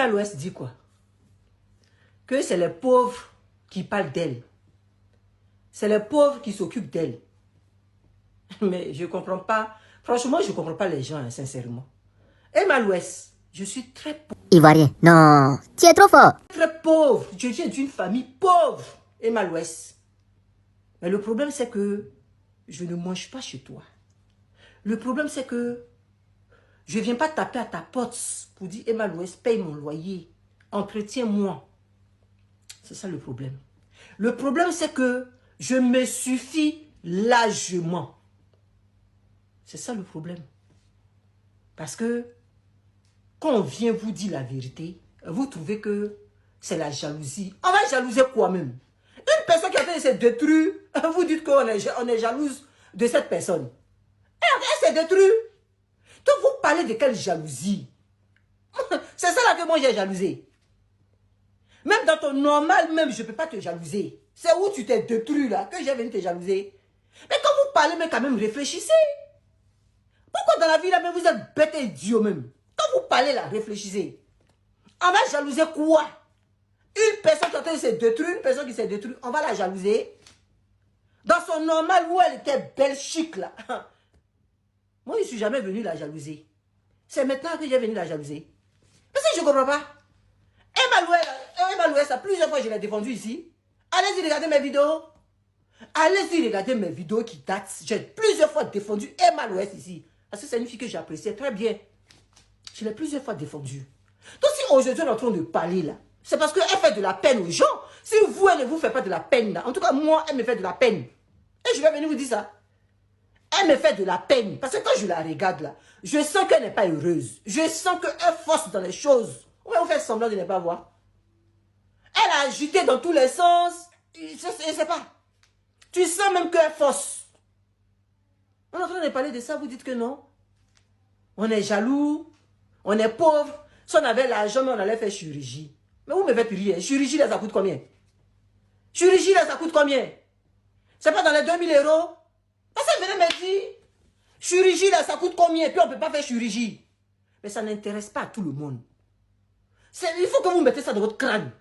Emma l'Ouest dit quoi? Que c'est les pauvres qui parlent d'elle. C'est les pauvres qui s'occupent d'elle. Mais je ne comprends pas. Franchement, je ne comprends pas les gens, hein, sincèrement. Emma l'Ouest, je suis très pauvre. Ivoirien, non, tu es trop fort. Très pauvre. Je viens d'une famille pauvre. Emma l'Ouest. Mais le problème, c'est que je ne mange pas chez toi. Le problème, c'est que je ne viens pas taper à ta porte pour dire, Emma l'Ouest, paye mon loyer. Entretiens-moi. C'est ça le problème. Le problème, c'est que je me suffis largement. C'est ça le problème. Parce que quand on vient vous dire la vérité, vous trouvez que c'est la jalousie. On va jalouser quoi même? Une personne qui a fait se détruire, vous dites qu'on est jalouse de cette personne. Elle s'est détruite. Donc vous parlez de quelle jalousie? C'est ça là que moi j'ai jalousé. Même dans ton normal, même je ne peux pas te jalouser. C'est où tu t'es détruit là, que j'ai venu te jalouser. Mais quand vous parlez, mais quand même réfléchissez. Pourquoi dans la vie là, mais vous êtes bête et idiot même? Quand vous parlez là, réfléchissez. On va jalouser quoi? Une personne qui est en train de se détruire, une personne qui s'est détruite, on va la jalouser. Dans son normal où elle était belle, chic là. Moi, je ne suis jamais venu la jalouser. C'est maintenant que j'ai venu la jalouser. Parce que je ne comprends pas. Emma l'Ouest, plusieurs fois je l'ai défendu ici. Allez-y regarder mes vidéos. Allez-y regarder mes vidéos qui datent. J'ai plusieurs fois défendu Emma l'Ouest ici. Parce que c'est une fille que j'appréciais très bien. Je l'ai plusieurs fois défendue. Donc si aujourd'hui on est en train de parler là, c'est parce qu'elle fait de la peine aux gens. Si vous, elle ne vous fait pas de la peine là, en tout cas moi, elle me fait de la peine. Et je vais venir vous dire ça. Elle me fait de la peine. Parce que quand je la regarde là, je sens qu'elle n'est pas heureuse. Je sens qu'elle force dans les choses. Ou elle fait semblant de ne pas voir. Elle a agité dans tous les sens. Je ne sais pas. Tu sens même qu'elle force. On est en train de parler de ça, vous dites que non. On est jaloux. On est pauvre. Si on avait l'argent, on allait faire chirurgie. Mais vous me faites rire. Chirurgie là, ça coûte combien? Chirurgie là, ça coûte combien? C'est pas dans les 2000 euros? Parce que venez me dire, chirurgie là, ça coûte combien? Et puis on ne peut pas faire chirurgie. Mais ça n'intéresse pas à tout le monde. Il faut que vous mettez ça dans votre crâne.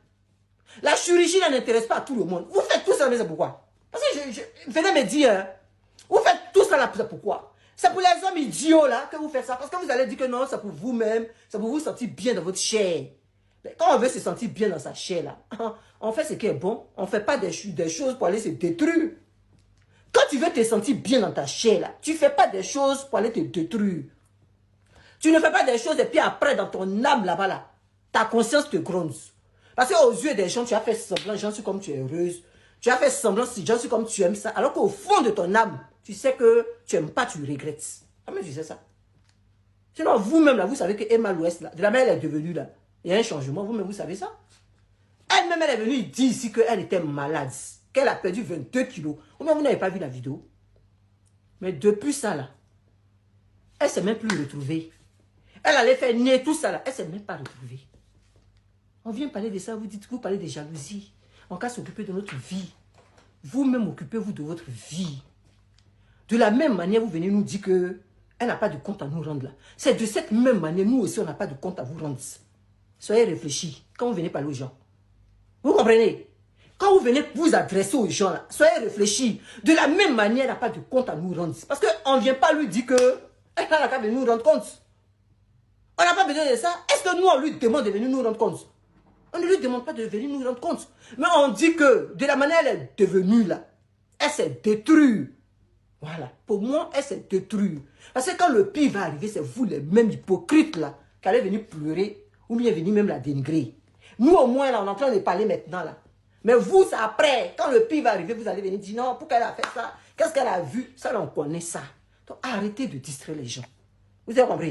La chirurgie là n'intéresse pas à tout le monde. Vous faites tout ça, mais c'est pourquoi? Parce que venez me dire, hein, vous faites tout ça là, c'est pourquoi? C'est pour les hommes idiots là que vous faites ça. Parce que vous allez dire que non, c'est pour vous-même, c'est pour vous sentir bien dans votre chair. Mais quand on veut se sentir bien dans sa chair là, on fait ce qui est bon. On ne fait pas des choses pour aller se détruire. Quand tu veux te sentir bien dans ta chair là, tu ne fais pas des choses pour aller te détruire. Tu ne fais pas des choses et puis après dans ton âme là-bas là, ta conscience te gronde. Parce qu'aux yeux des gens, tu as fait semblant, j'en suis comme tu es heureuse. Tu as fait semblant, j'en suis comme tu aimes ça. Alors qu'au fond de ton âme, tu sais que tu n'aimes pas, tu regrettes. Ah mais tu sais ça. Sinon vous-même là, vous savez que Emma l'Ouest là, de la manière elle est devenue là, il y a un changement, vous-même vous savez ça. Elle-même elle est venue dire ici qu'elle était malade, qu'elle a perdu 22 kilos. Ou bien vous n'avez pas vu la vidéo. Mais depuis ça là, elle ne s'est même plus retrouvée. Elle allait faire nier tout ça là, elle ne s'est même pas retrouvée. On vient parler de ça, vous parlez de jalousie. On va s'occuper de notre vie. Vous-même occupez-vous de votre vie. De la même manière, vous venez nous dire qu'elle n'a pas de compte à nous rendre là. C'est de cette même manière, nous aussi, on n'a pas de compte à vous rendre. Soyez réfléchis quand vous venez parler aux gens. Vous comprenez? Quand vous venez vous adresser aux gens là, soyez réfléchis. De la même manière, elle n'a pas de compte à nous rendre. Parce qu'on ne vient pas lui dire qu'elle n'a pas de nous rendre compte. On n'a pas besoin de ça. Est-ce que nous, on lui demande de venir nous rendre compte? On ne lui demande pas de venir nous rendre compte. Mais on dit que de la manière elle est devenue là, elle s'est détruite. Voilà. Pour moi, elle s'est détruite. Parce que quand le pire va arriver, c'est vous les mêmes hypocrites là, qui allez venir pleurer ou bien venir même la dénigrer. Nous au moins là, on est en train de parler maintenant là. Mais vous, c'est après. Quand le pire va arriver, vous allez venir dire non, pourquoi elle a fait ça? Qu'est-ce qu'elle a vu? Ça, là, on connaît ça. Donc arrêtez de distraire les gens. Vous avez compris?